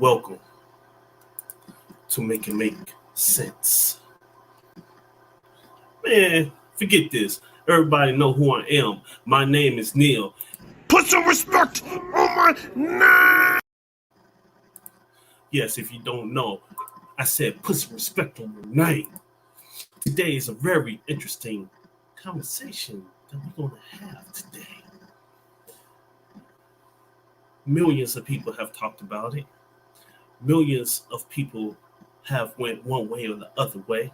Welcome to Make Sense. Man, forget this. Everybody know who I am. My name is Neil. Put some respect on my name. Yes, if you don't know, I said put some respect on your name. Today is a very interesting conversation that we're going to have today. Millions of people have talked about it. Millions of people have went one way or the other way.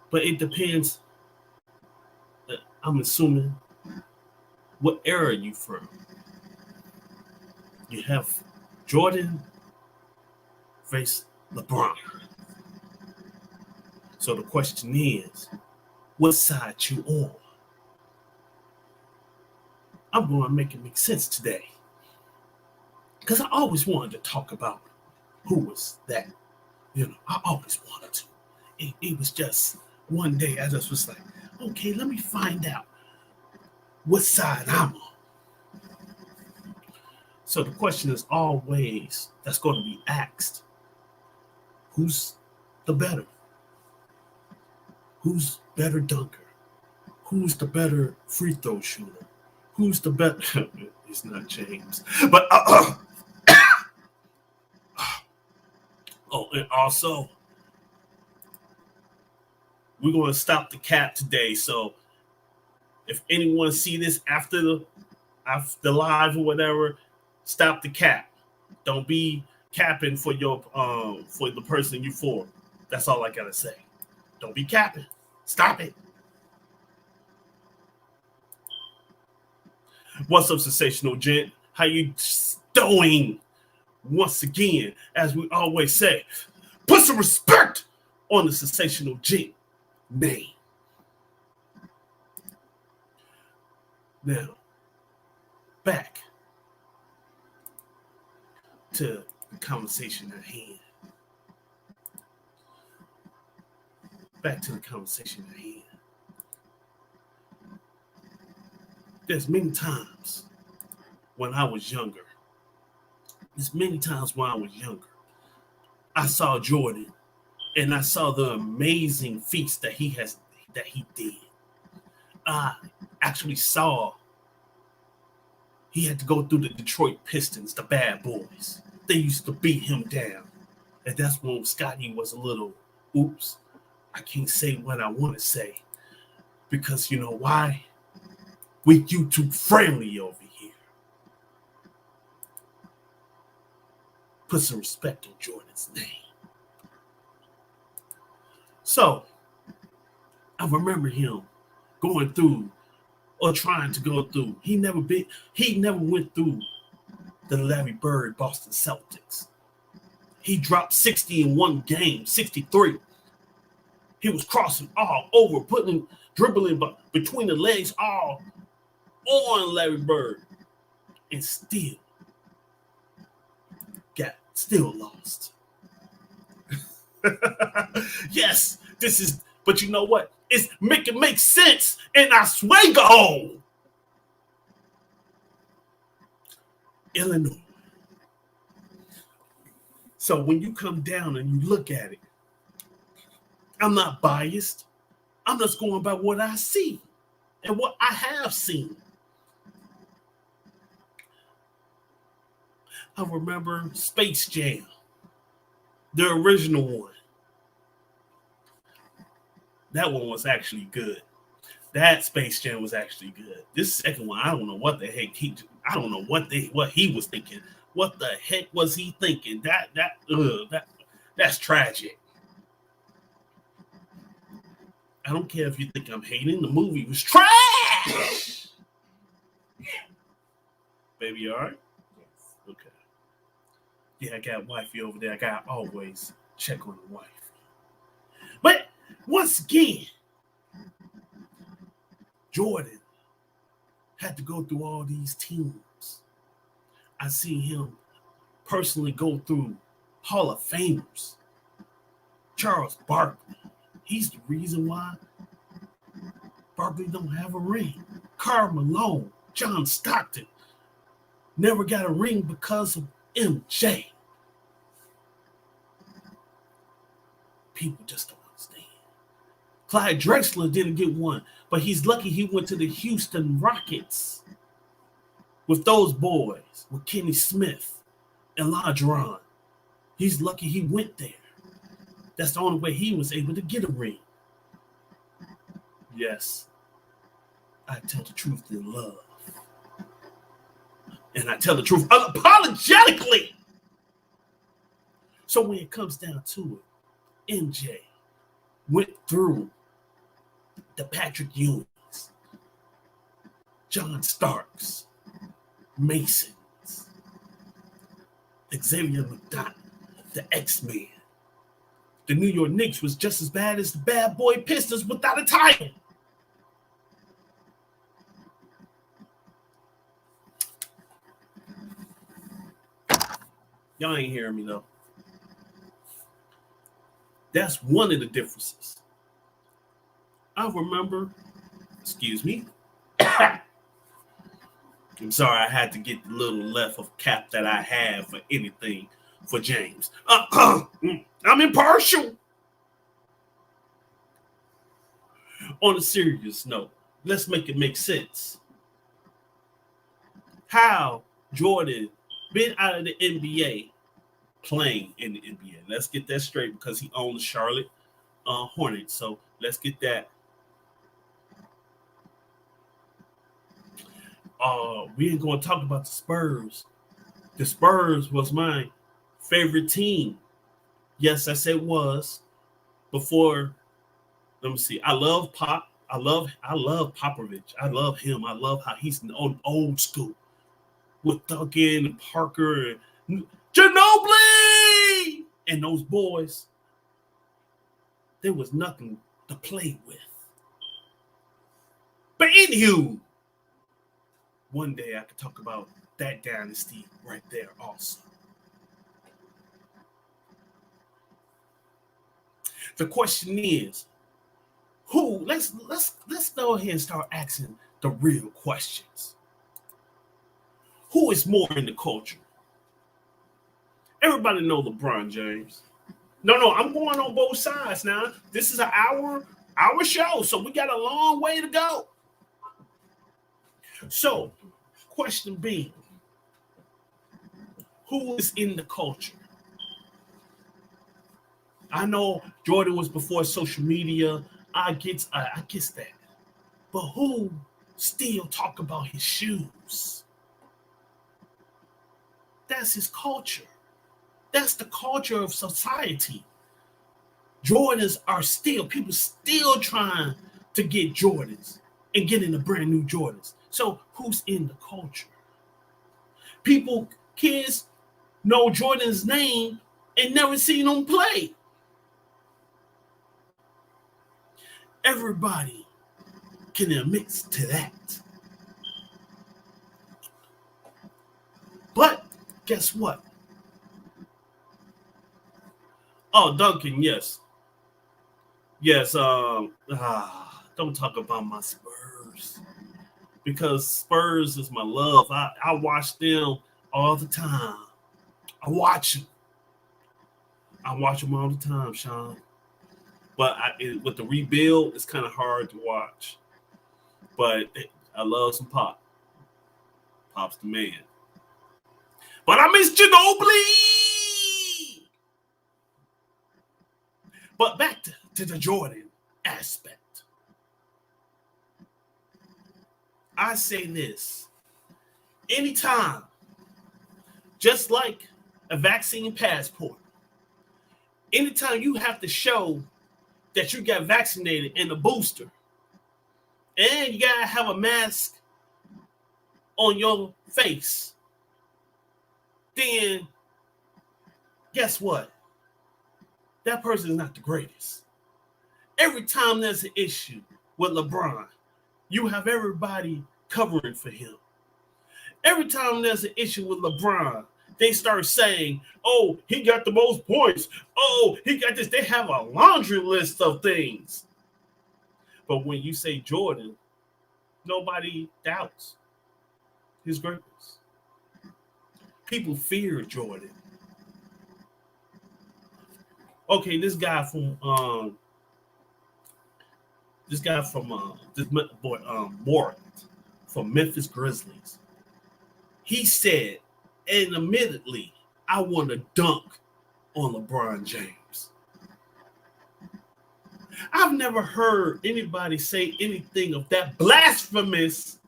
But it depends, I'm assuming, what era you from. You have Jordan versus Lebron. So the question is, what side you on? I'm going to make it make sense today. Because I always wanted to talk about who was that. I always wanted to. It was just one day I just was like, okay, let me find out what side I'm on. So the question is always that's going to be asked, who's the better? Who's better dunker? Who's the better free throw shooter? Who's the better? It's not James. But and also, we're going to stop the cap today. So if anyone see this after the live or whatever, stop the cap. Don't be capping for your for the person you for. That's all I gotta say. Don't be capping. Stop it. What's up, sensational gent? How you doing? Once again, as we always say, put some respect on the sensational gent name. Now, back to the conversation at hand. There's many times when I was younger. I saw Jordan and I saw the amazing feats that he did. I actually saw he had to go through the Detroit Pistons, the bad boys. They used to beat him down. And that's when Scotty was a little, oops, I can't say what I want to say. Because you know why? We YouTube friendly over here. Put some respect on Jordan's name. So, I remember him going through or trying to go through. He never went through the Larry Bird Boston Celtics. He dropped 60 in one game, 63. He was crossing all over, dribbling between the legs all on Larry Bird, and still lost. Yes, but you know what? It makes sense, and I swear go. Illinois. So when you come down and you look at it, I'm not biased. I'm just going by what I see and what I have seen. I remember Space Jam, the original one. That one was actually good. That Space Jam was actually good. This second one, I don't know what the heck I don't know what he was thinking. What the heck was he thinking? That's tragic. I don't care if you think I'm hating. The movie was trash. Baby, you all right? Yes. Okay. Yeah, I got wifey over there. I got to always check on the wife. But once again, Jordan had to go through all these teams. I seen him personally go through Hall of Famers. Charles Barkley. He's the reason why Barkley don't have a ring. Karl Malone, John Stockton never got a ring because of MJ. People just don't understand. Clyde Drexler didn't get one, but he's lucky he went to the Houston Rockets with those boys, with Kenny Smith and LeBron. He's lucky he went there. That's the only way he was able to get a ring. Yes, I tell the truth in love. And I tell the truth unapologetically. So when it comes down to it, MJ went through the Patrick Ewings, John Starks, Masons, Xavier McDonough, the X-Men. The New York Knicks was just as bad as the bad boy Pistons without a title. Y'all ain't hearing me though. That's one of the differences. I remember, excuse me. I'm sorry, I had to get the little left of cap that I have for anything for James. I'm impartial. On a serious note, let's make it make sense. How Jordan been out of the NBA playing in the NBA. Let's get that straight because he owned the Charlotte Hornets. So let's get that. We ain't going to talk about the Spurs. The Spurs was my favorite team. Yes, I said was before. Let me see. I love Pop. I love Popovich. I love him. I love how he's on old school with Duncan and Parker and Ginobili and those boys. There was nothing to play with. But anywho, one day I could talk about that dynasty right there also. The question is, who? Let's go ahead and start asking the real questions. Who is more in the culture? Everybody know LeBron James. No, I'm going on both sides now. This is an hour show, so we got a long way to go. So, question B, who is in the culture? I know Jordan was before social media. I get that. But who still talk about his shoes? That's his culture. That's the culture of society. Jordans are people still trying to get Jordans and getting the brand new Jordans. So who's in the culture? Kids know Jordan's name and never seen him play. Everybody can admit to that. But guess what? Oh, Duncan, yes. Yes, don't talk about my Spurs. Because Spurs is my love. I watch them all the time. I watch them all the time, Sean. But with the rebuild, it's kind of hard to watch. But I love some Pop. Pop's the man. But I miss Ginobili. But back to the Jordan aspect. I say this. Anytime, just like a vaccine passport, anytime you have to show that you got vaccinated and a booster, and you gotta have a mask on your face, then guess what? That person is not the greatest. Every time there's an issue with LeBron, you have everybody covering for him. Every time there's an issue with LeBron, they start saying, oh, he got the most points. Oh, he got this. They have a laundry list of things. But when you say Jordan, nobody doubts his greatness. People fear Jordan. Okay, this boy Morant from Memphis Grizzlies. He said, and admittedly, I want to dunk on LeBron James. I've never heard anybody say anything of that blasphemous.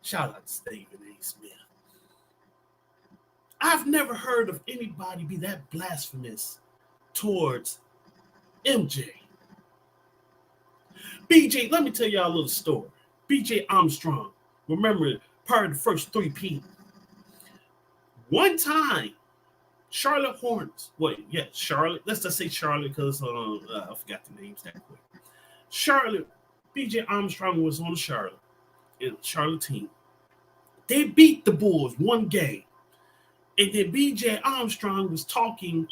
Shout out to Stephen A. Smith. I've never heard of anybody be that blasphemous towards MJ. BJ, let me tell y'all a little story. BJ Armstrong, remember, part of the first 3P. One time, Charlotte Hornets. Charlotte. Let's just say Charlotte because I forgot the names that quick. Charlotte. BJ Armstrong was on the Charlotte team. They beat the Bulls one game, and then BJ Armstrong was talking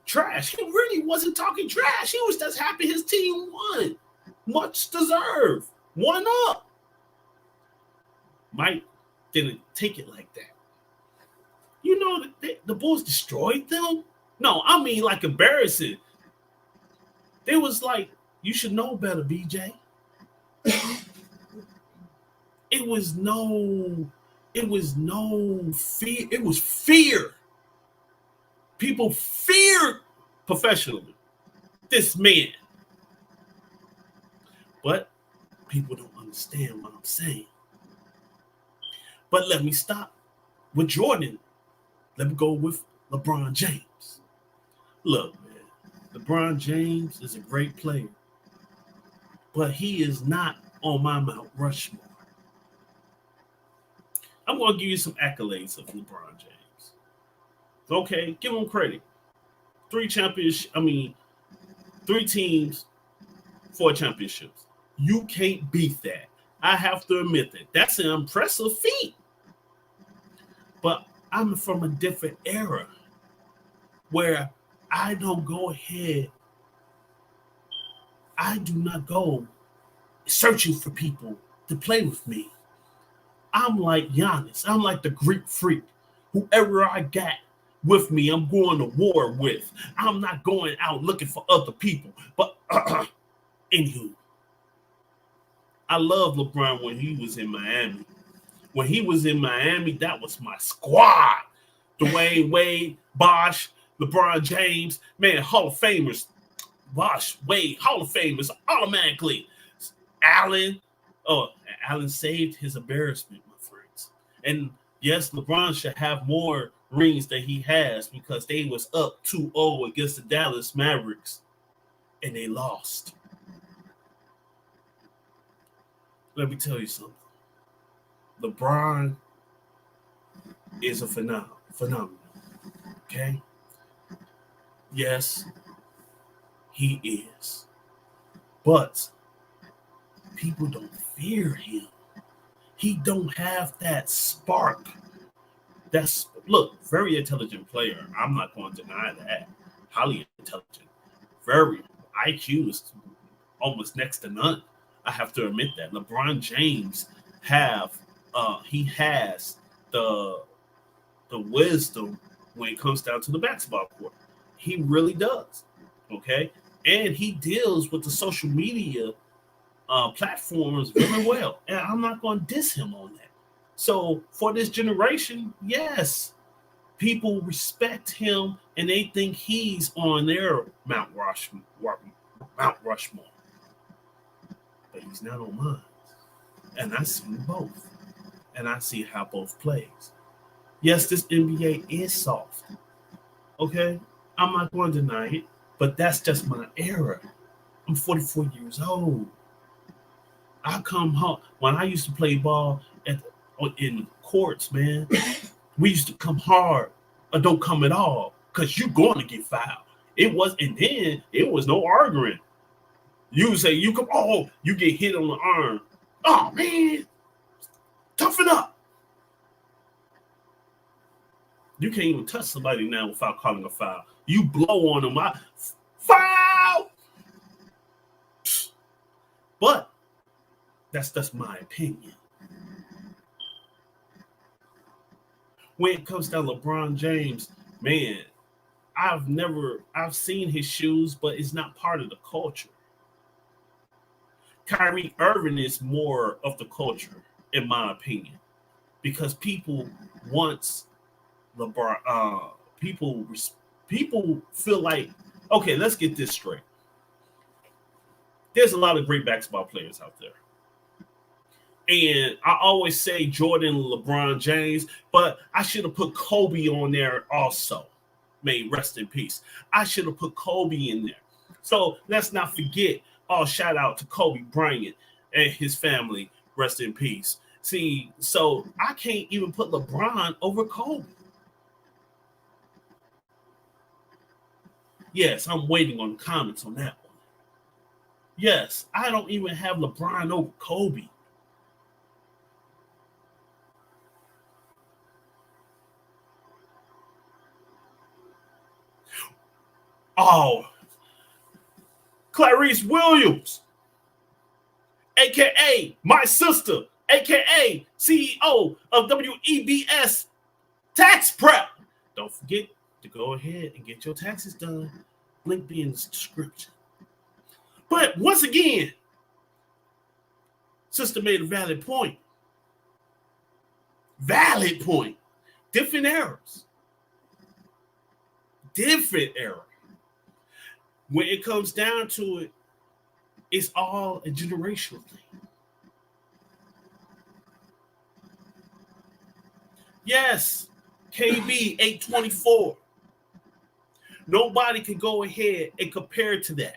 trash. He really wasn't talking trash. He was just happy his team won. Much deserved. 1-up. Mike didn't take it like that. You know, the Bulls destroyed them? No, I mean like embarrassing. They was like, you should know better, BJ. It was no fear. It was fear. People feared professionally this man. But people don't understand what I'm saying. But let me stop with Jordan. Let me go with LeBron James. Look, man, LeBron James is a great player, but he is not on my Mount Rushmore. I'm going to give you some accolades of LeBron James. Okay, give him credit. 3 teams, 4 championships. You can't beat that. I have to admit that. That's an impressive feat. But I'm from a different era where I don't go ahead. I do not go searching for people to play with me. I'm like Giannis. I'm like the Greek freak. Whoever I got with me, I'm going to war with. I'm not going out looking for other people. But anywho, I love LeBron when he was in Miami. When he was in Miami, that was my squad. Dwayne Wade, Bosh, LeBron James, man, Hall of Famers. Bosh, Wade, Hall of Famers automatically. Allen. Oh, Allen saved his embarrassment, my friends. And yes, LeBron should have more rings than he has because they was up 2-0 against the Dallas Mavericks, and they lost. Let me tell you something. LeBron is a phenomenon. Okay? Yes, he is. But people don't fear him. He don't have that spark. Look, very intelligent player. I'm not going to deny that. Highly intelligent. Very IQ is almost next to none. I have to admit that. LeBron James has the wisdom when it comes down to the basketball court. He really does. Okay? And he deals with the social media platforms very well. And I'm not going to diss him on that. So for this generation, yes, people respect him and they think he's on their Mount Rushmore. But he's not on mine. And I see both. And I see how both plays. Yes, this NBA is soft. Okay? I'm not going to deny it. But that's just my era. I'm 44 years old. I come home. When I used to play ball in courts, man, we used to come hard or don't come at all because you're going to get fouled. And then it was no arguing. You say, you get hit on the arm. Oh, man, toughen up. You can't even touch somebody now without calling a foul. You blow on them. Foul! But that's my opinion. When it comes down to LeBron James, man, I've seen his shoes, but it's not part of the culture. Kyrie Irving is more of the culture, in my opinion, because people once LeBron, people people feel like, okay, let's get this straight. There's a lot of great basketball players out there. And I always say Jordan, LeBron James, but I should have put Kobe on there also. May rest in peace. I should have put Kobe in there. So let's not forget. Oh, shout out to Kobe Bryant and his family. Rest in peace. See, so I can't even put LeBron over Kobe. Yes, I'm waiting on comments on that one. Yes, I don't even have LeBron over Kobe. Oh, Clarice Williams, aka my sister, aka CEO of WEBS Tax Prep. Don't forget to go ahead and get your taxes done. Link be in the description. But once again, sister made a valid point. Valid point. Different eras. Different era. When it comes down to it, it's all a generational thing. Yes, KB 824. Nobody can go ahead and compare to that.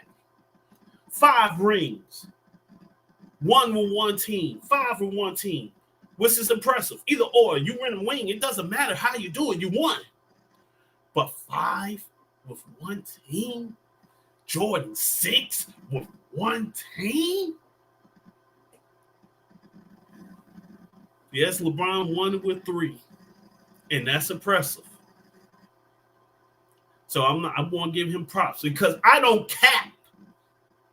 5 rings. 1 with one team. 5 with one team. Which is impressive. Either or, you win a wing. It doesn't matter how you do it. You won. But 5 with one team? Jordan 6 with one team? Yes, LeBron won it with 3. And that's impressive. So I'm going to give him props because I don't cap.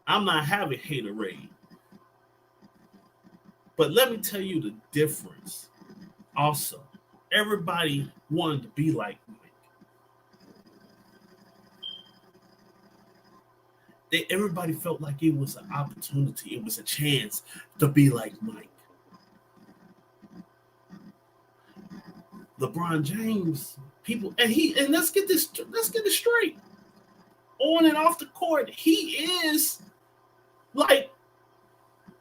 I'm not having haterade. But let me tell you the difference. Also, everybody wanted to be like Mike. Everybody felt like it was an opportunity. It was a chance to be like Mike. LeBron James, people, and let's get it straight. On and off the court, he is like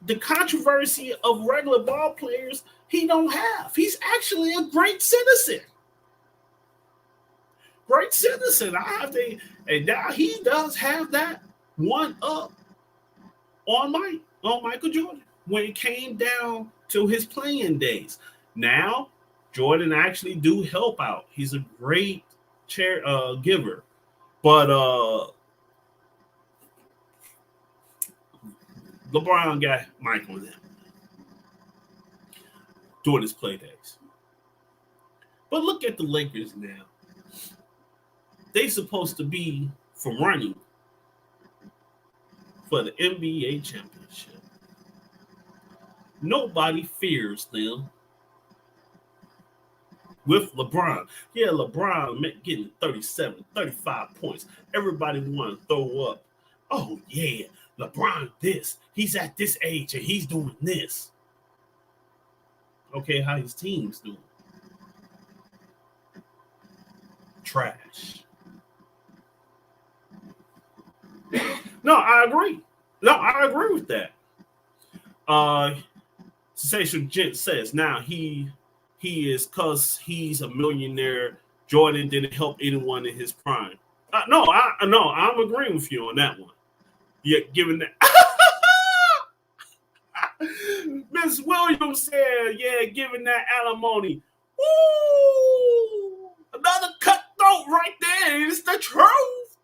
the controversy of regular ball players he don't have. He's actually a great citizen. Great citizen. And now he does have that one up on Michael Jordan when it came down to his playing days. Now, Jordan actually do help out. He's a great giver. But LeBron got Mike on that during his play days. But look at the Lakers now. They supposed to be from running for the NBA championship. Nobody fears them with LeBron. Yeah, LeBron getting 37, 35 points. Everybody want to throw up. Oh, yeah, LeBron this. He's at this age and he's doing this. Okay, how his team's doing? Trash. No, I agree. No, I agree with that. Sensational Gent says now he is because he's a millionaire. Jordan didn't help anyone in his prime. No, I'm agreeing with you on that one. Yeah, given that. Miss Williams said, yeah, giving that alimony. Ooh, another cutthroat right there. It's the truth.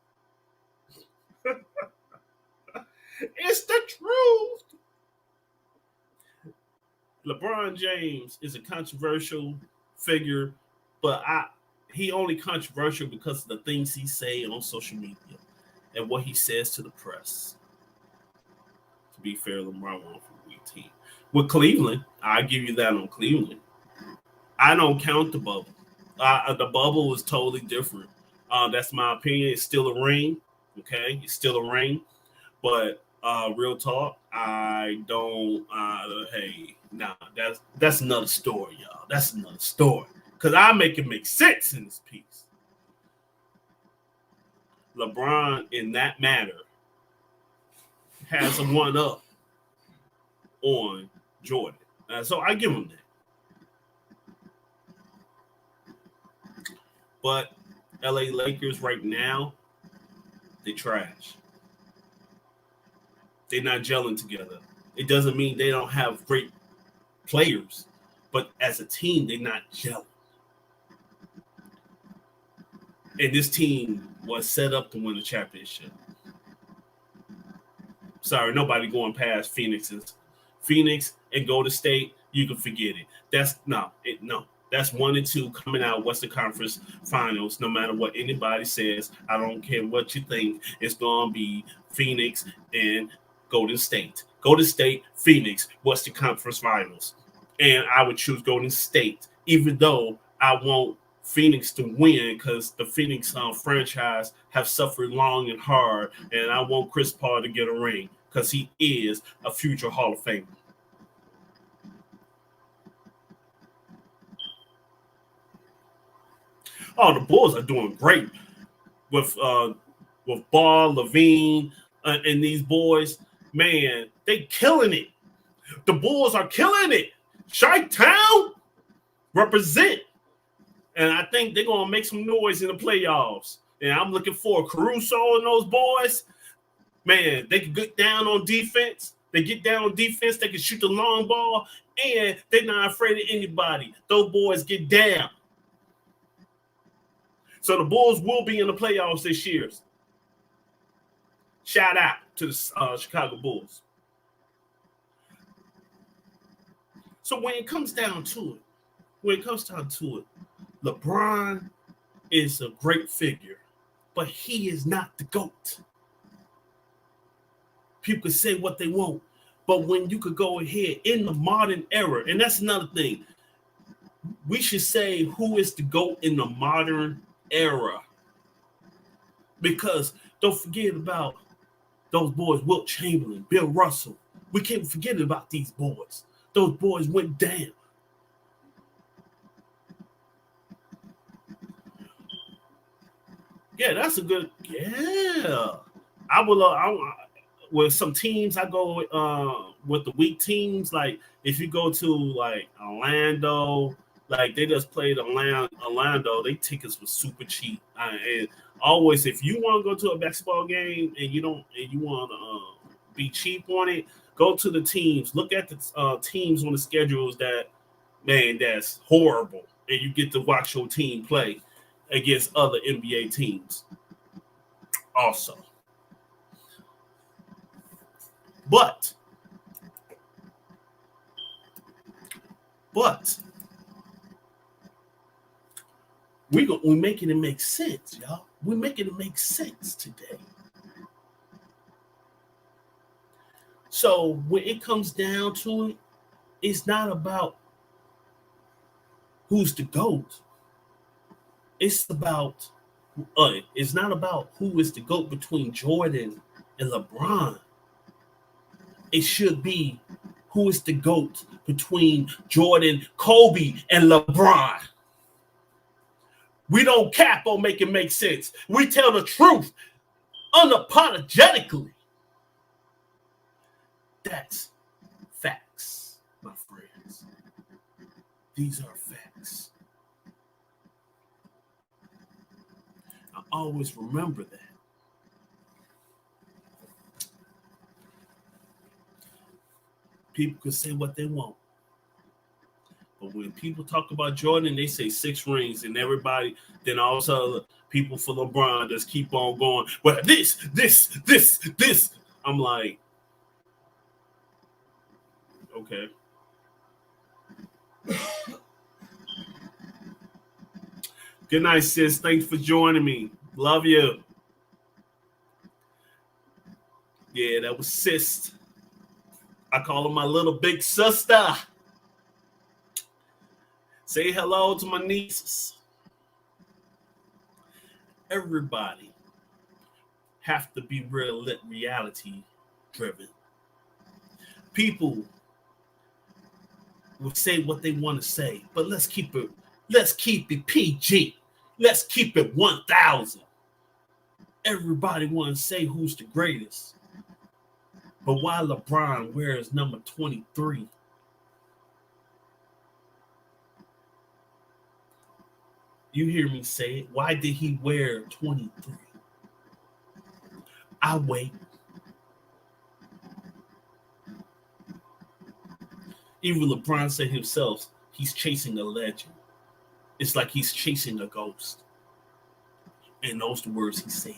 It's the truth. LeBron James is a controversial figure, but he only controversial because of the things he say on social media and what he says to the press. To be fair, LeBron won for the weak team. With Cleveland, I give you that on Cleveland. I don't count the bubble. The bubble is totally different. That's my opinion. It's still a ring. Okay, it's still a ring. But real talk, I don't. Hey, nah, that's another story, y'all. That's another story. Cause I make it make sense in this piece. LeBron, in that matter, has a one up on Jordan. So I give him that. But LA Lakers right now, they trash. They're not gelling together. It doesn't mean they don't have great players, but as a team, they're not gelling. And this team was set up to win the championship. Sorry, nobody going past Phoenix and Golden State. You can forget it. No. That's 1 and 2 coming out Western Conference Finals. No matter what anybody says, I don't care what you think. It's gonna be Phoenix and Golden State. Golden State, Phoenix, Western Conference Finals, and I would choose Golden State, even though I want Phoenix to win because the Phoenix franchise have suffered long and hard, and I want Chris Paul to get a ring because he is a future Hall of Famer. Oh, the Bulls are doing great with Ball, Levine, and these boys. Man, they killing it. The Bulls are killing it. Chi-Town represent. And I think they're going to make some noise in the playoffs. And I'm looking for Caruso and those boys. Man, they can get down on defense. They get down on defense. They can shoot the long ball. And they're not afraid of anybody. Those boys get down. So the Bulls will be in the playoffs this year. Shout out to the Chicago Bulls. So when it comes down to it, LeBron is a great figure, but he is not the GOAT. People can say what they want, but when you could go ahead in the modern era, and that's another thing, we should say who is the GOAT in the modern era. Because don't forget about those boys, Wilt Chamberlain, Bill Russell. We can't forget about these boys. Those boys went down. Yeah, that's a good. Yeah, I will. With some teams, I go with the weak teams. Like if you go to like Orlando, like they just played Orlando. They tickets were super cheap. And always, if you want to go to a basketball game and you want to be cheap on it, go to the teams. Look at the teams on the schedules that's horrible, and you get to watch your team play against other NBA teams. Also, but we're making it make sense, y'all. We're making it make sense today. So when it comes down to it, it's not about who's the GOAT. It's not about who is the GOAT between Jordan and LeBron. It should be who is the GOAT between Jordan, Kobe, and LeBron. We don't cap or make it make sense. We tell the truth unapologetically. That's facts, my friends. These are facts. I always remember that. People can say what they want. But when people talk about Jordan, they say 6 rings, and everybody, then all of a sudden, people for LeBron just keep on going, well, this. I'm like, okay. Good night, sis. Thanks for joining me. Love you. Yeah, that was sis. I call her my little big sister. Say hello to my nieces. Everybody have to be reality driven. People will say what they want to say, but let's keep it PG. Let's keep it 1000. Everybody want to say who's the greatest. But why LeBron wears number 23? You hear me say it. Why did he wear 23? I wait. Even LeBron said himself, he's chasing a legend. It's like he's chasing a ghost. And those the words he said.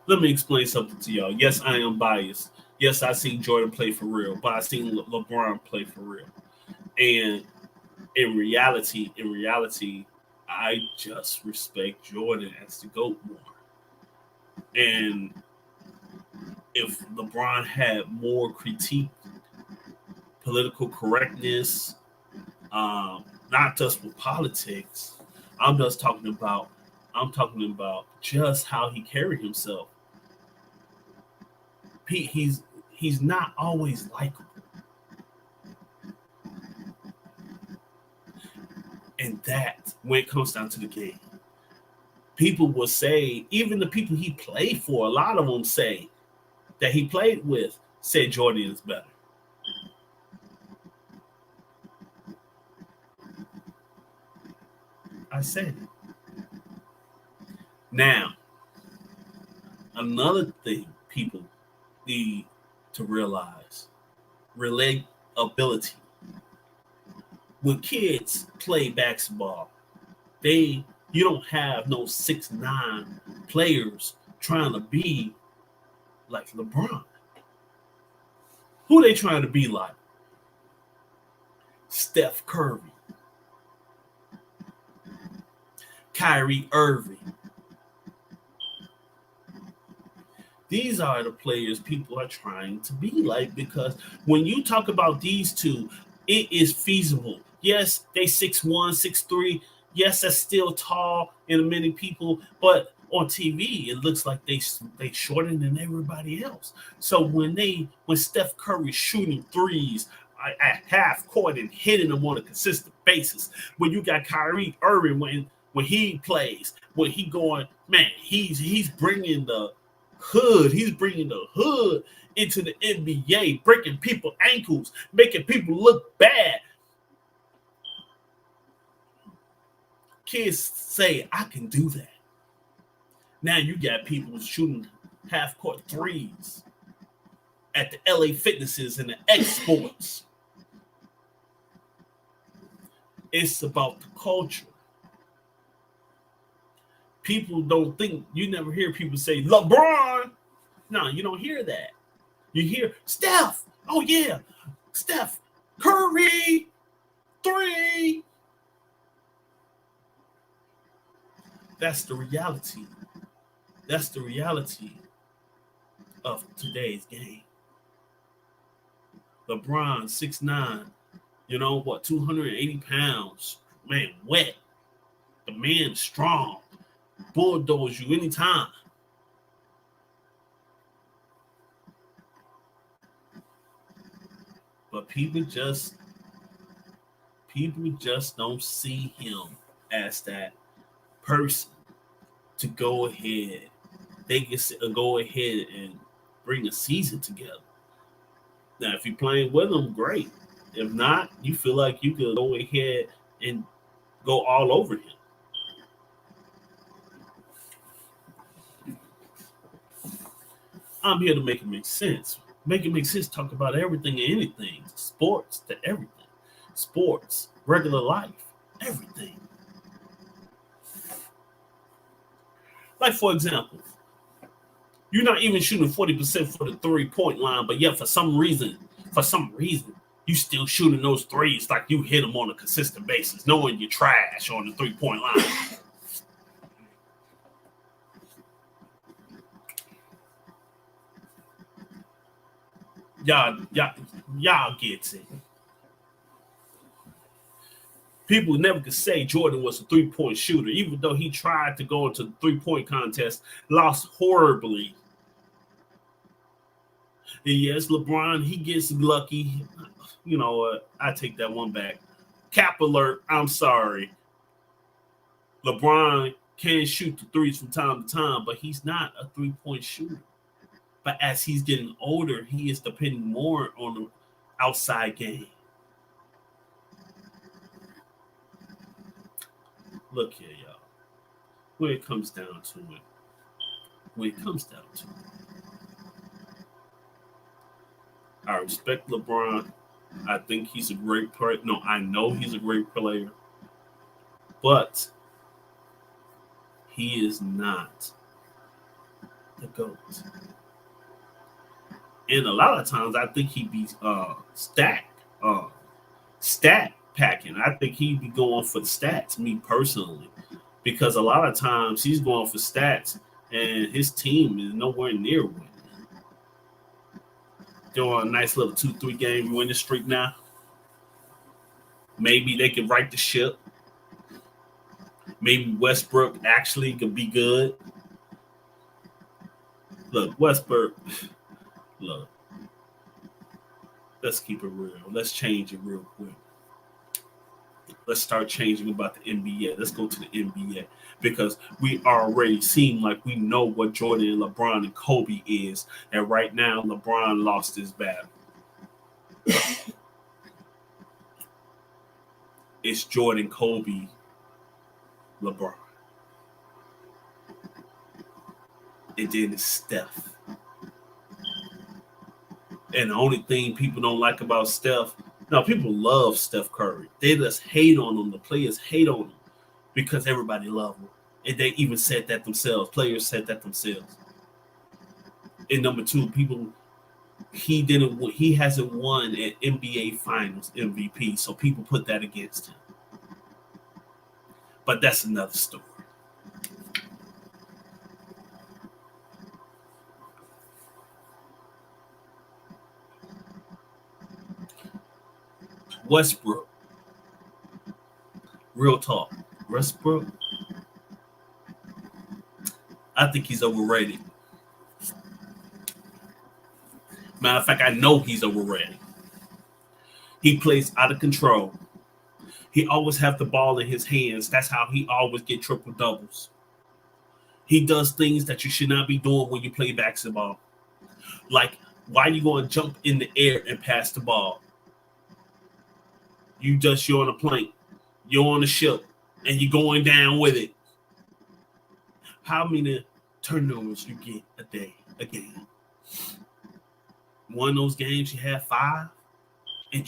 Let me explain something to y'all. Yes, I am biased. Yes, I seen Jordan play for real, but I seen LeBron play for real. And in reality, I just respect Jordan as the GOAT more. And if LeBron had more critique, political correctness, not just with politics, I'm just talking about just how he carried himself. He's not always likable. And that, when it comes down to the game, people will say, even the people he played for, a lot of them say that he played with, said Jordan is better. I said it. Now, another thing people need to realize, relatability. When kids play basketball, you don't have no 6'9" players trying to be like LeBron. Who they trying to be like? Steph Curry, Kyrie Irving. These are the players people are trying to be like, because when you talk about these two, it is feasible. Yes, they 6'1", 6'3". Yes, that's still tall in many people, but on TV it looks like they shorter than everybody else. So when Steph Curry shooting threes at half court and hitting them on a consistent basis, when you got Kyrie Irving when he plays, when he going, man, he's bringing the hood into the NBA, breaking people ankles, making people look bad. Kids say, I can do that. Now you got people shooting half court threes at the LA Fitnesses and the exports. It's about the culture. People don't think, you never hear people say LeBron. No, you don't hear that. You hear Steph. Oh yeah, Steph Curry 3. That's the reality. That's the reality of today's game. LeBron 6'9", 280 pounds. Man, wet. The man is strong. Bulldoze you anytime. But people just don't see him as that person to go ahead. They can go ahead and bring a season together. Now, if you're playing with them, great. If not, you feel like you could go ahead and go all over him. I'm here to make it make sense. Make it make sense. Talk about everything and anything. Sports to everything. Sports, regular life, everything. Like, for example, you're not even shooting 40% for the 3-point line, but yet for some reason, you still shooting those threes like you hit them on a consistent basis, knowing you're trash on the 3-point line. Y'all gets it. People never could say Jordan was a three-point shooter, even though he tried to go into the three-point contest, lost horribly. And yes, LeBron, he gets lucky. You know what? I take that one back. Cap alert. I'm sorry. LeBron can shoot the threes from time to time, but he's not a three-point shooter. But as he's getting older, he is depending more on the outside game. Look here, y'all. When it comes down to it, I respect LeBron. I think he's a great player. No, I know he's a great player, but he is not the GOAT. And a lot of times, I think he'd be stat packing. I think he'd be going for the stats, me personally, because a lot of times he's going for stats and his team is nowhere near winning. They're on a nice little 2-3 game winning streak now. Maybe they can right the ship. Maybe Westbrook actually could be good. Look, Westbrook, look, let's keep it real. Let's change it real quick. Let's start changing about the NBA. Let's go to the NBA because we already seem like we know what Jordan and LeBron and Kobe is. And right now, LeBron lost his battle. It's Jordan, Kobe, LeBron. And then it's Steph. And the only thing people don't like about Steph, now people love Steph Curry. They just hate on him. The players hate on him because everybody loves him. And they even said that themselves. Players said that themselves. And number two, he hasn't won an NBA Finals MVP, so people put that against him. But that's another story. Westbrook. Real talk. Westbrook. I think he's overrated. Matter of fact, I know he's overrated. He plays out of control. He always have the ball in his hands. That's how he always get triple doubles. He does things that you should not be doing when you play basketball. Like, why you going to jump in the air and pass the ball? You're on a plane. You're on a ship. And you're going down with it. How many turnovers you get a game? One of those games you had 5, and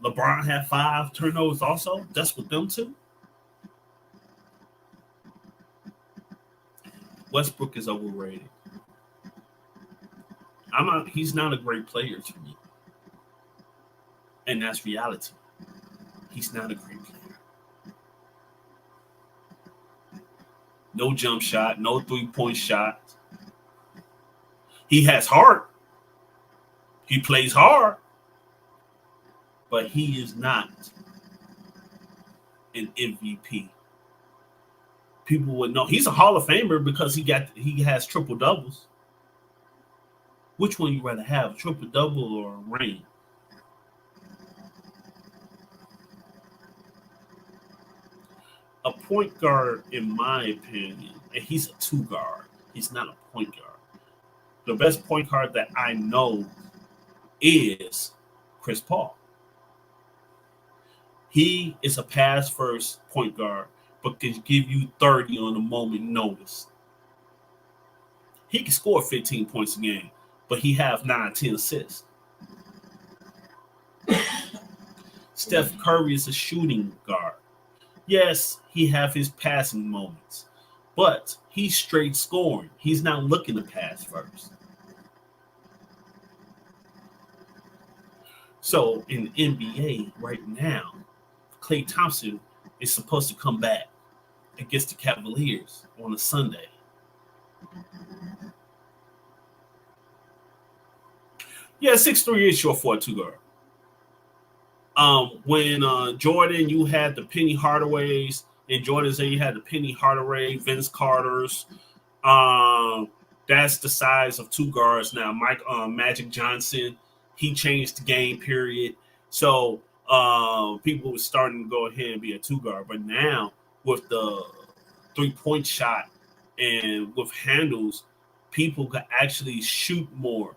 LeBron had 5 turnovers also. That's with them too. Westbrook is overrated. He's not a great player to me, and that's reality. He's not a great player. No jump shot, no 3-point shot. He has heart. He plays hard, but he is not an MVP. People would know he's a Hall of Famer because he has triple doubles. Which one you rather have, a triple double or a ring? A point guard, in my opinion, and he's a 2 guard. He's not a point guard. The best point guard that I know is Chris Paul. He is a pass first point guard, but can give you 30 on a moment notice. He can score 15 points a game, but he have 9-10 assists. Steph Curry is a shooting guard. Yes, he have his passing moments, but he's straight scoring. He's not looking to pass first. So in the NBA right now, Klay Thompson is supposed to come back against the Cavaliers on a Sunday. Yeah, 6'3" is short for a 2 guard. When Jordan, you had the Penny Hardaways, and Jordan's you had the Penny Hardaway, Vince Carter's. Um, that's the size of two guards now. Magic Johnson, he changed the game. Period. So people were starting to go ahead and be a two guard, but now with the 3-point shot and with handles, people could actually shoot more.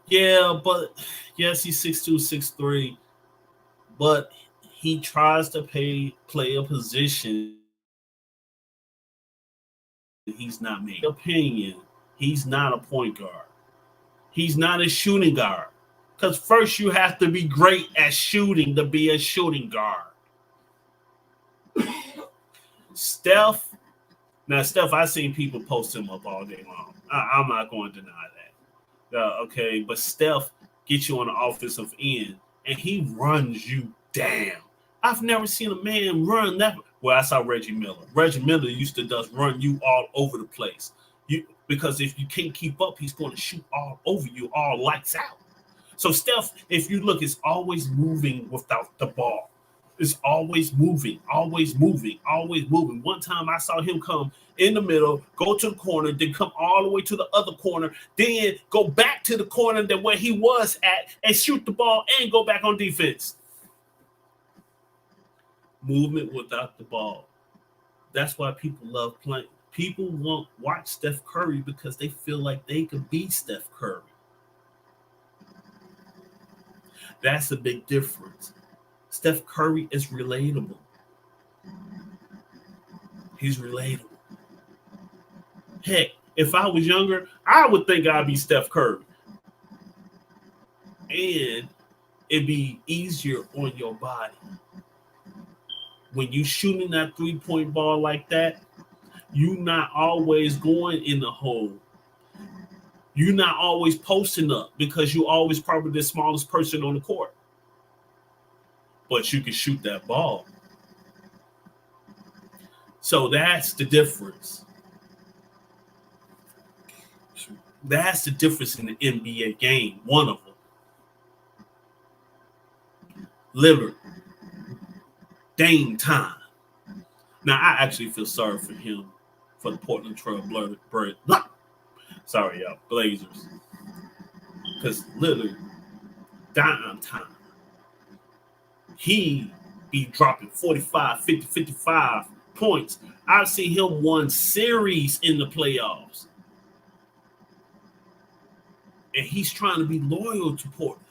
Yeah, but yes, he's 6'2", 6'3", but he tries to play a position he's not made. Opinion, he's not a point guard. He's not a shooting guard. Because first you have to be great at shooting to be a shooting guard. Steph, Steph, I've seen people post him up all day long. I'm not going to deny that. Okay, but Steph gets you on the offensive end, and he runs you down. I've never seen a man run that. Well, I saw Reggie Miller. Reggie Miller used to just run you all over the place. Because if you can't keep up, he's going to shoot all over you, all lights out. So Steph, if you look, is always moving without the ball. It's always moving, always moving, always moving. One time I saw him come in the middle, go to the corner, then come all the way to the other corner, then go back to the corner that where he was at and shoot the ball and go back on defense. Movement without the ball. That's why people love playing. People won't watch Steph Curry because they feel like they could be Steph Curry. That's a big difference. Steph Curry is relatable. He's relatable. Heck, if I was younger, I would think I'd be Steph Curry. And it'd be easier on your body. When you shooting that 3-point ball like that, you're not always going in the hole. You're not always posting up because you're always probably the smallest person on the court. But you can shoot that ball. So that's the difference. That's the difference in the NBA game. One of them. Lillard. Dame time. Now, I actually feel sorry for him, for the Portland Trail Blazers. Because Lillard, dime time. He be dropping 45, 50, 55 points. I've seen him won series in the playoffs. And he's trying to be loyal to Portland.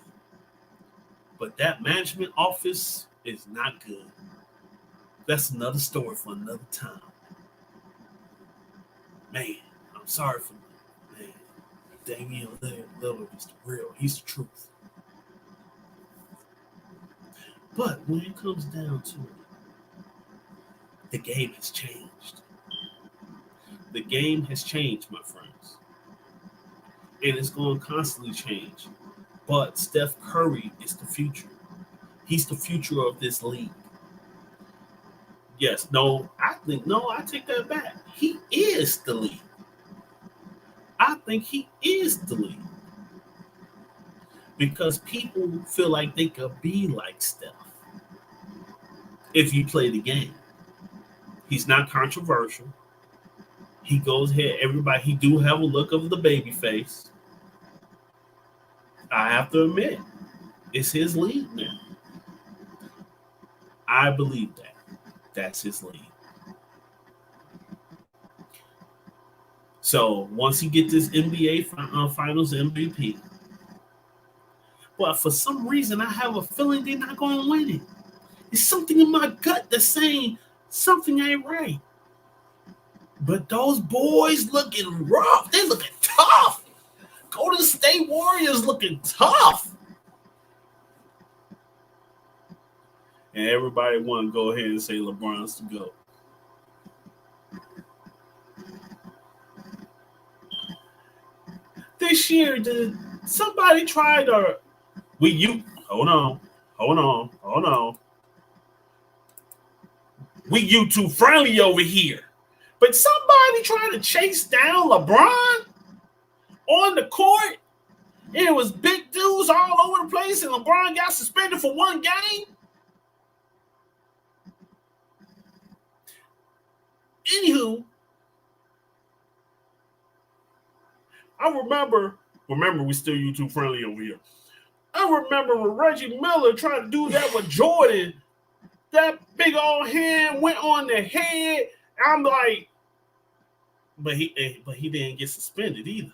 But that management office is not good. That's another story for another time. Man, I'm sorry for man. Damian Lillard is the real. He's the truth. But when it comes down to it, the game has changed. The game has changed, my friends. And it's going to constantly change. But Steph Curry is the future. He's the future of this league. Yes, I take that back. He is the league. I think he is the league. Because people feel like they could be like Steph if you play the game. He's not controversial. He goes ahead. Everybody, he do have a look of the baby face. I have to admit, it's his league now. I believe that. That's his league. So once he gets this NBA Finals MVP, but for some reason I have a feeling they're not going to win it. It's something in my gut that's saying something ain't right. But those boys looking rough. They looking tough. Golden State Warriors looking tough. And everybody want to go ahead and say LeBron's to go. This year, did somebody try to... Hold on. We YouTube friendly over here. But somebody trying to chase down LeBron? on the court. It was big dudes all over the place, and LeBron got suspended for one game. Anywho, I remember we still YouTube friendly over here. I remember when Reggie Miller tried to do that with Jordan. That big old hand went on the head. I'm like, but he didn't get suspended either.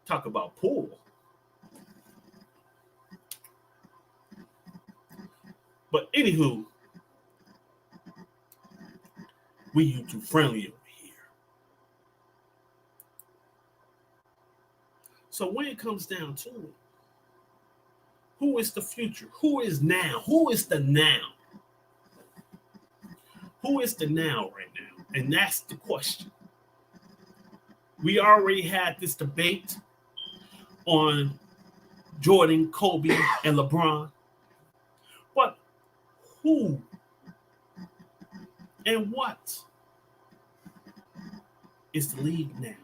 Talk about pool. But anywho, we YouTube friendly over here. So when it comes down to it, who is the future? Who is now? Who is the now? Who is the now right now? And that's the question. We already had this debate on Jordan, Kobe, and LeBron. But who and what is the league now?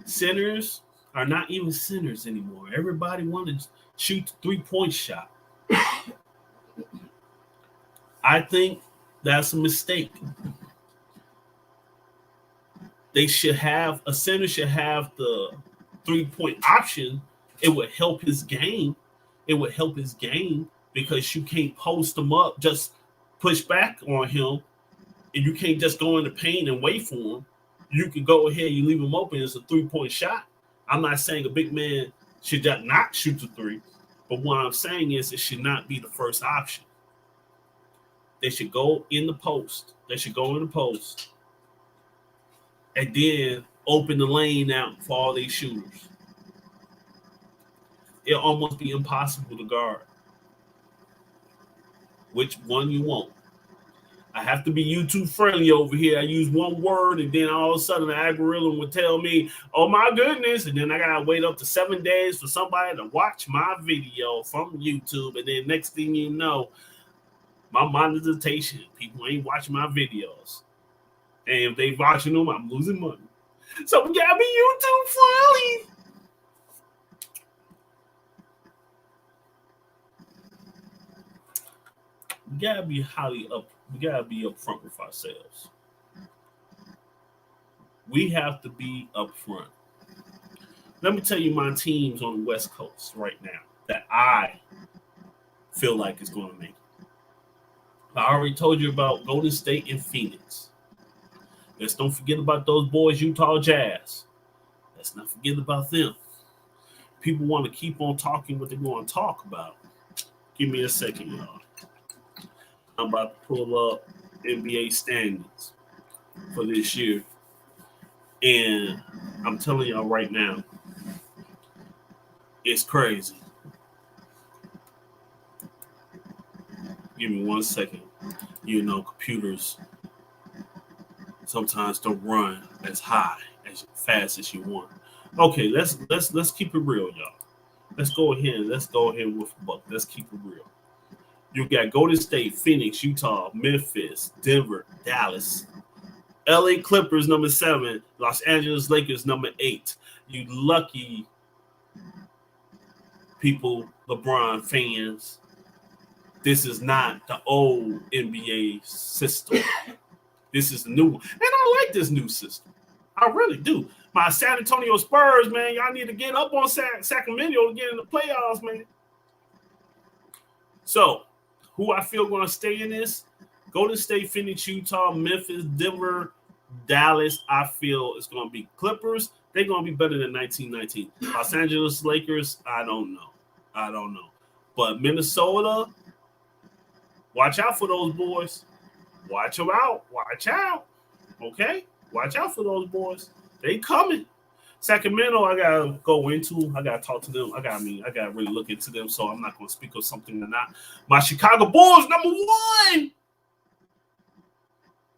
Centers are not even centers anymore. Everybody wanted to shoot the 3-point shot. I think that's a mistake. A center should have the 3-point option. It would help his game. It would help his game because you can't post him up, just push back on him, and you can't just go in the paint and wait for him. You can go ahead, you leave him open. It's a 3-point shot. I'm not saying a big man should not shoot the three, but what I'm saying is it should not be the first option. They should go in the post. And then open the lane out for all these shooters. It'll almost be impossible to guard. Which one you want? I have to be YouTube friendly over here. I use one word, and then all of a sudden the algorithm would tell me, oh my goodness, and then I gotta wait up to 7 days for somebody to watch my video from YouTube, and then next thing you know, my monetization, people ain't watching my videos. And if they watching them, I'm losing money. So we gotta be YouTube friendly. We gotta be upfront with ourselves. We have to be upfront. Let me tell you my teams on the West Coast right now that I feel like is going to make it. I already told you about Golden State and Phoenix. Let's don't forget about those boys, Utah Jazz. Let's not forget about them. People want to keep on talking what they're going to talk about. Give me a second, y'all. I'm about to pull up NBA standings for this year. And I'm telling y'all right now, it's crazy. Give me 1 second. You know, computers sometimes don't run as high, as fast as you want. Okay, let's keep it real, y'all. Let's go ahead with the buck. Let's keep it real. You got Golden State, Phoenix, Utah, Memphis, Denver, Dallas, LA Clippers number 7, Los Angeles Lakers number 8. You lucky people, LeBron fans. This is not the old NBA system. This is the new one. And I like this new system. I really do. My San Antonio Spurs, man, y'all need to get up on Sacramento to get in the playoffs, man. So, who I feel going to stay in this? Golden State, Phoenix, Utah, Memphis, Denver, Dallas. I feel it's going to be Clippers. They're going to be better than 1919. Los Angeles Lakers, I don't know. But Minnesota, watch out for those boys. Watch them out. Watch out. Okay? Watch out for those boys. They coming. Sacramento, I gotta go into. I gotta talk to them. I gotta really look into them. So I'm not gonna speak of something or not. My Chicago Bulls, number 1.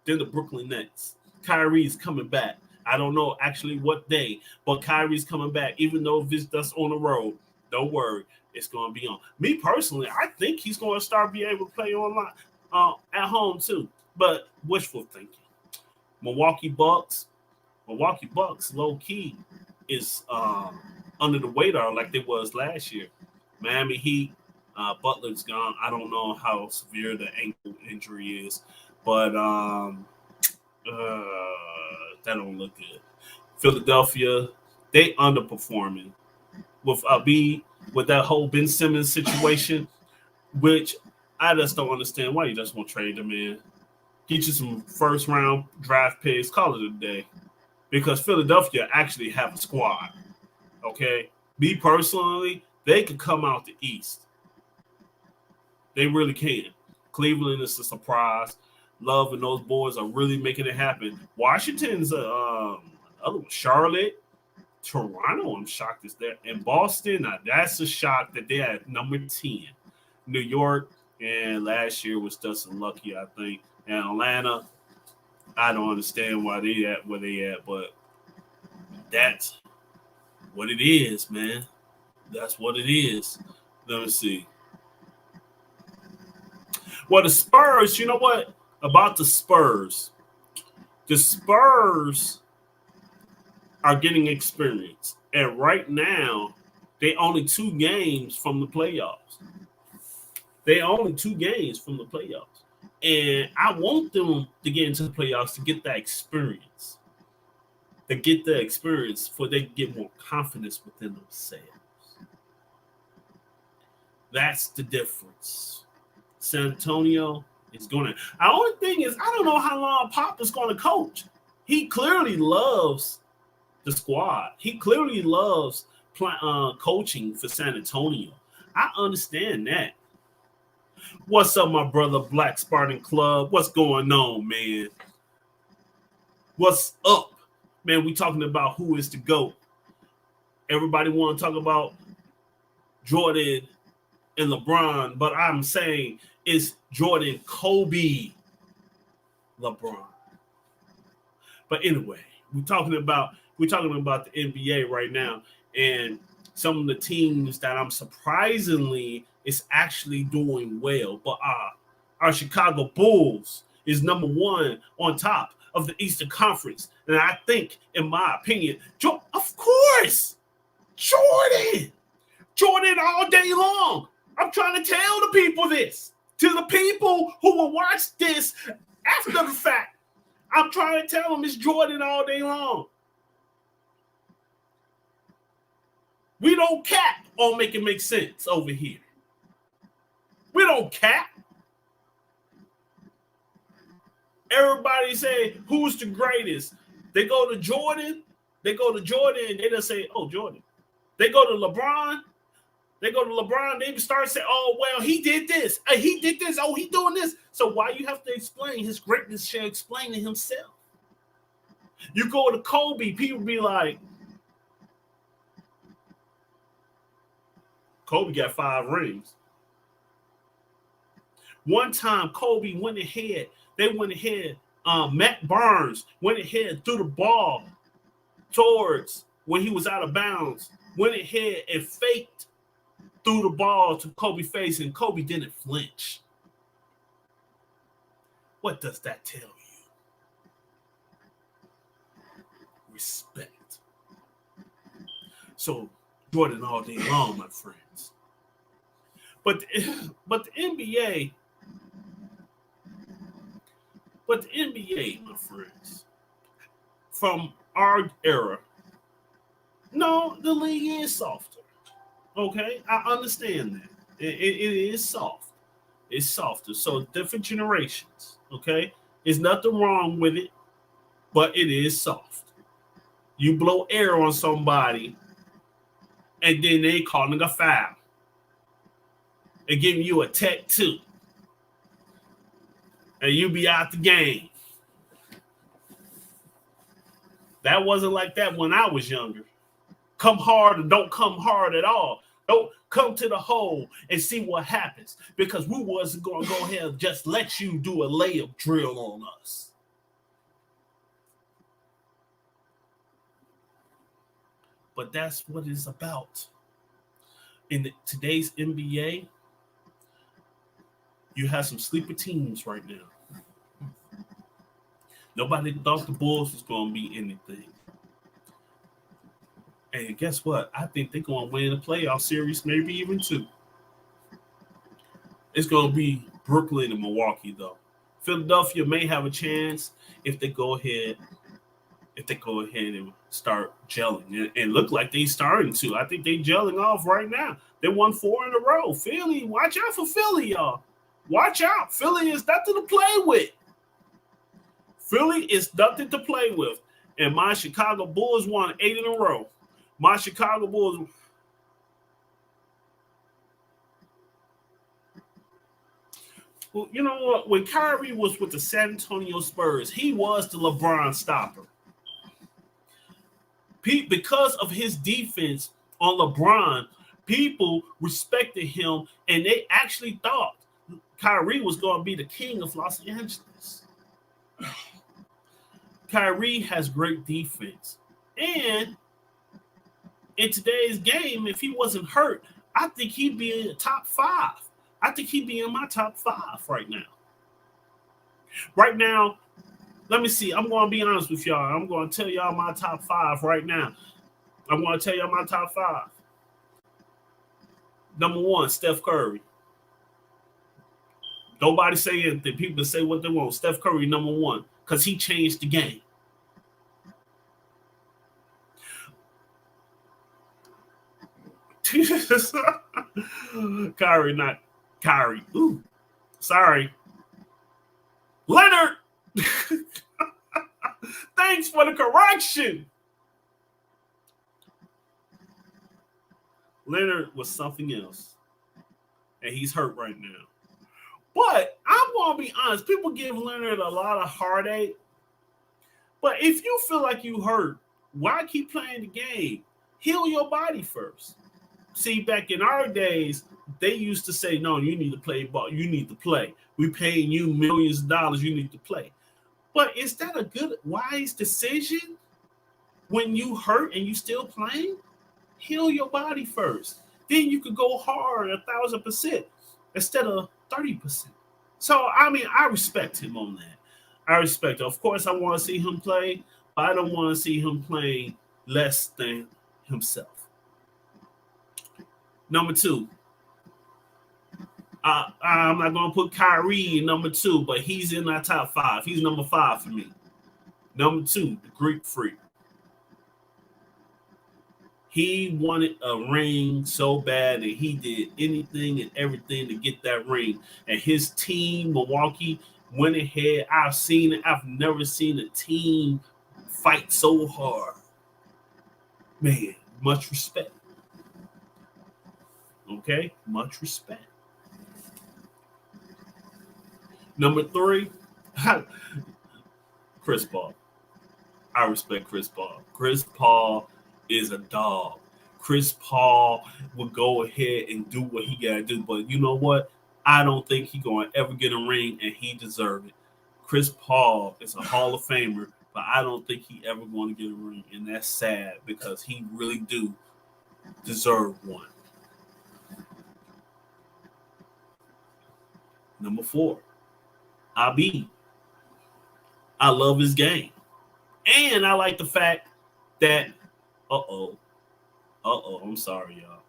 Then the Brooklyn Nets. Kyrie's coming back. I don't know actually what day, but Kyrie's coming back. Even though if it's just on the road, don't worry, it's gonna be on. Me personally, I think he's gonna start being able to play online at home too. but wishful thinking. Milwaukee Bucks, Milwaukee Bucks, low key is under the radar like they was last year. Miami Heat, Butler's gone. I don't know how severe the ankle injury is, but that don't look good. Philadelphia, they underperforming with B with that whole Ben Simmons situation, which I just don't understand why you just want to trade them in. Get you some first round draft picks, call it a day. Because Philadelphia actually have a squad. Okay? Me personally, they could come out the East. They really can. Cleveland is a surprise. Love and those boys are really making it happen. Washington's other one, Charlotte, Toronto, I'm shocked is there. And Boston, that's a shock that they're at number 10. New York, and last year was just unlucky, I think. And Atlanta, I don't understand why they at where they at, but that's what it is, man. That's what it is. Let me see. Well, the Spurs, you know what? About the Spurs are getting experience. And right now, they only 2 games from the playoffs. They only 2 games from the playoffs. And I want them to get into the playoffs to get that experience. To get the experience for they get more confidence within themselves. That's the difference. San Antonio is going to. The only thing is, I don't know how long Pop is going to coach. He clearly loves the squad. He clearly loves coaching for San Antonio. I understand that. What's up, my brother, Black Spartan Club? What's going on, man? What's up? Man, we talking about who is the GOAT. Everybody want to talk about Jordan and LeBron, but I'm saying it's Jordan, Kobe, LeBron. But anyway, we're talking about the NBA right now, and some of the teams that I'm surprisingly is actually doing well. But our Chicago Bulls is number 1 on top of the Eastern Conference, and I think, in my opinion, of course, Jordan all day long. I'm trying to tell the people this, to the people who will watch this after the fact. I'm trying to tell them it's Jordan all day long. We don't cap on make it make sense over here. We don't cap. Everybody say, who's the greatest? They go to Jordan, and they just say, oh, Jordan. They go to LeBron, they start saying, oh, well, he did this. Oh, he doing this. So why you have to explain? His greatness shall explain to himself. You go to Kobe, people be like, Kobe got 5 rings. One time, Kobe went ahead. Matt Barnes went ahead, threw the ball towards when he was out of bounds, went ahead and faked, threw the ball to Kobe's face, and Kobe didn't flinch. What does that tell you? Respect. So, Jordan all day long, my friends. But the NBA, my friends, from our era, no, the league is softer. Okay, I understand that. It is soft. It's softer. So different generations. Okay, there's nothing wrong with it, but it is soft. You blow air on somebody, and then they calling a foul and giving you a tech 2. And you be out the game. That wasn't like that when I was younger. Come hard or don't come hard at all. Don't come to the hole and see what happens. Because we wasn't going to go ahead and just let you do a layup drill on us. But that's what it's about. In today's NBA, you have some sleeper teams right now. Nobody thought the Bulls was going to be anything. And guess what? I think they're going to win the playoff series, maybe even two. It's going to be Brooklyn and Milwaukee, though. Philadelphia may have a chance if they go ahead and start gelling and look like they starting to. I think they gelling off right now. They won 4 in a row. Philly, watch out for Philly, y'all. Watch out. Philly is nothing to play with. Philly is nothing to play with. And my Chicago Bulls won 8 in a row. My Chicago Bulls. Well, you know what? When Kyrie was with the San Antonio Spurs, he was the LeBron stopper. Because of his defense on LeBron, people respected him, and they actually thought Kyrie was going to be the king of Los Angeles. Kyrie has great defense. And in today's game, if he wasn't hurt, I think he'd be in the top 5. I think he'd be in my top 5 right now. Right now, let me see. I'm going to be honest with y'all. I'm going to tell y'all my top 5 right now. I'm going to tell y'all my top 5. Number 1, Steph Curry. Nobody say anything. People say what they want. Steph Curry, number 1, because he changed the game. Kyrie, not Kyrie. Ooh, sorry. Leonard. Thanks for the correction. Leonard was something else. And he's hurt right now. But I'm going to be honest. People give Leonard a lot of heartache. But if you feel like you hurt, why keep playing the game? Heal your body first. See, back in our days, they used to say, no, you need to play ball. You need to play. We paying you millions of dollars. You need to play. But is that a good, wise decision when you hurt and you still playing? Heal your body first. Then you could go hard 1,000% instead of 30%. So, I mean, I respect him on that. I respect it. Of course, I want to see him play, but I don't want to see him playing less than himself. Number 2, I'm not going to put Kyrie in number 2, but he's in my top 5. He's number 5 for me. Number 2, the Greek Freak. He wanted a ring so bad that he did anything and everything to get that ring. And his team, Milwaukee, went ahead. I've seen it. I've never seen a team fight so hard. Man, much respect. Okay? Much respect. Number 3, Chris Paul. I respect Chris Paul. Chris Paul is a dog. Chris Paul will go ahead and do what he got to do. But you know what? I don't think he's going to ever get a ring, and he deserves it. Chris Paul is a Hall of Famer, but I don't think he ever going to get a ring, and that's sad because he really do deserve one. Number 4, Abi. I love his game. And I like the fact that, I'm sorry, y'all.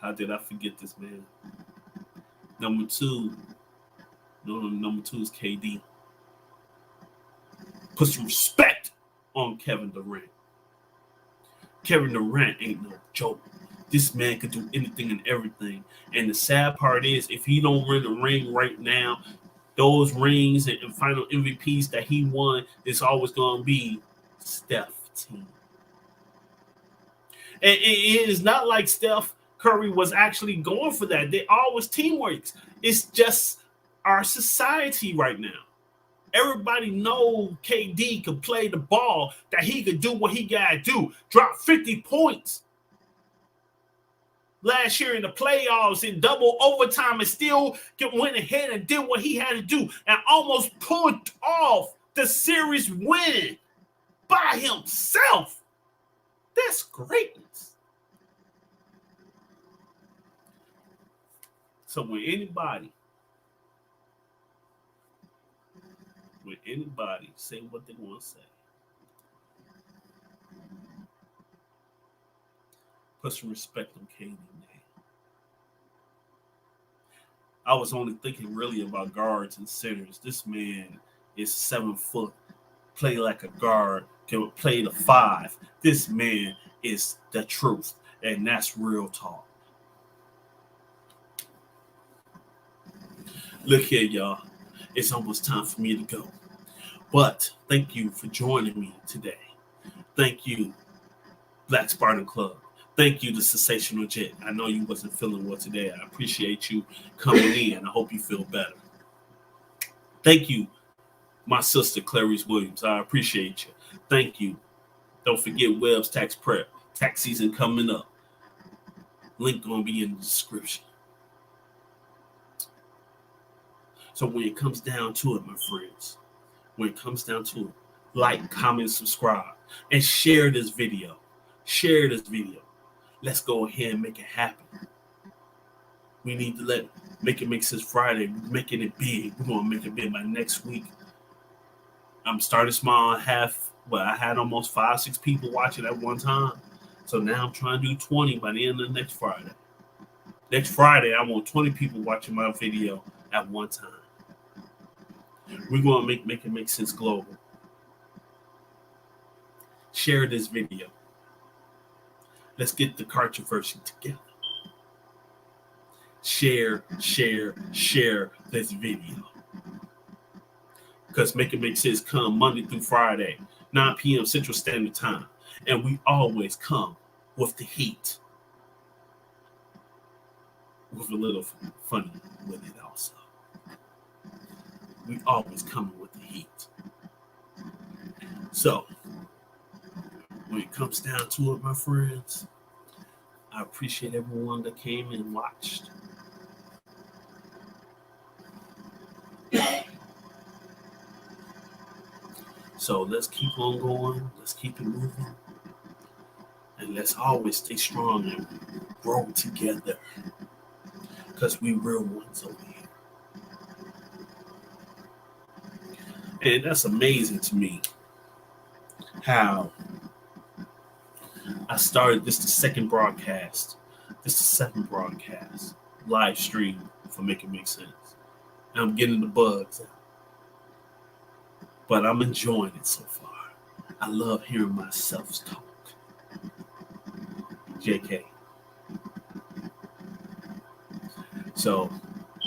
How did I forget this, man? Number 2, number 2 is KD. Put some respect on Kevin Durant. Kevin Durant ain't no joke. This man could do anything and everything. And the sad part is, if he don't win the ring right now, those rings and final MVPs that he won is always going to be Steph team. And it is not like Steph Curry was actually going for that. They always teamwork. It's just our society right now. Everybody know KD could play the ball, that he could do what he got to do. Drop 50 points last year in the playoffs in double overtime and still went ahead and did what he had to do and almost pulled off the series win by himself. That's greatness. So when anybody When anybody say what they want to say, put some respect on Katie name. I was only thinking really about guards and centers. This man is 7 foot, play like a guard, can play the five. This man is the truth, and that's real talk. Look here, y'all. It's almost time for me to go. But thank you for joining me today. Thank you, Black Spartan Club. Thank you, the Sensational Jet. I know you wasn't feeling well today. I appreciate you coming in. I hope you feel better. Thank you, my sister, Clarice Williams. I appreciate you. Thank you. Don't forget Webb's Tax Prep. Tax season coming up. Link gonna be in the description. So when it comes down to it, my friends, when it comes down to it, like, comment, subscribe, and share this video. Share this video. Let's go ahead and make it happen. We need to make it make sense Friday. We're making it big. We're gonna make it big by next week. I'm starting small. I had almost 5-6 people watching at one time. So now I'm trying to do 20 by the end of next Friday. Next Friday, I want 20 people watching my video at one time. We're gonna make it make sense global. Share this video. Let's get the controversy together. Share this video. Because Make It Make Sense come Monday through Friday, 9 p.m. Central Standard Time. And we always come with the heat. With a little funny with it also. We always come with the heat. So, when it comes down to it, my friends, I appreciate everyone that came and watched. So let's keep on going. Let's keep it moving. And let's always stay strong and grow together. Because we real ones over here. And that's amazing to me. How I started the second broadcast. This is the second broadcast. Live stream for Make It Make Sense. And I'm getting the bugs out. But I'm enjoying it so far. I love hearing myself talk. JK. So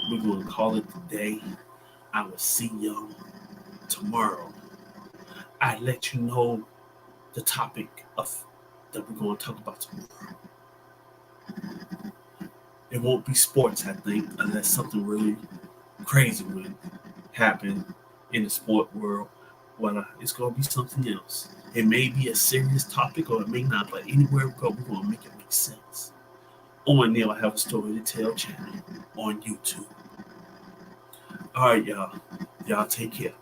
we're going to call it the day. I will see y'all tomorrow. I let you know the topic that we're going to talk about tomorrow. It won't be sports, I think, unless something really crazy would happen in the sport world. Well, it's going to be something else. It may be a serious topic or it may not, but anywhere we go, we're going to make it make sense. On Neil, I Have a Story to Tell channel on YouTube. All right, y'all. Y'all take care.